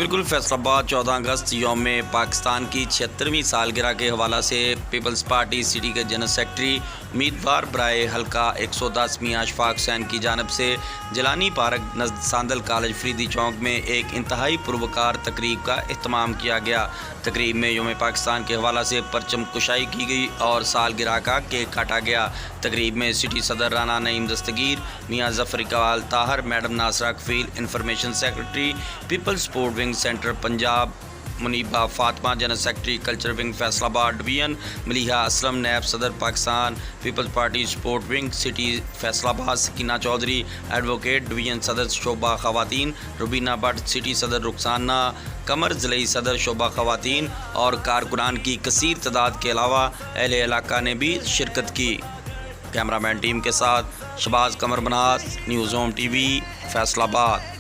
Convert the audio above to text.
बिल्कुल फैसलाबाद 14 अगस्त यौम पाकिस्तान की 76वीं सालगिरह के हवाला से पीपल्स पार्टी सिटी के जनरल सेक्रेटरी उम्मीदवार बराए हल्का 110 मियां अशफाक हुसैन की जानब से जिलानी पार्क नज़द सांदल कॉलेज फरीदी चौक में एक इंतहाई पुरवकार तकरीब का एहतमाम किया गया। तकरीब में यौम पाकिस्तान के हवाला से परचम कुशाई की गई और सालगिरह का केक काटा गया। तकरीब में सिटी सदर Rana Naeem Dastagir, Mian Zafar Iqbal Tahir, madam Nasra Kafeel, information secretary peoples sport wing center Punjab Muniba Fatima, general secretary culture wing Faisalabad division Maliha Aslam, नैब सदर Pakistan Peoples Party sport wing city Faisalabad Sakina Chaudhry, advocate division सदर शोबा खवातीन रुबीना भट्ट, सिटी सदर रुखसाना कमर, ज़िले सदर शोबा खवातीन और कारकुनान की कसीर तादाद के अलावा अहले इलाका ने भी शिरकत की। कैमरामैन टीम के साथ Shahbaz Qamar Banas, news home TV Faisalabad.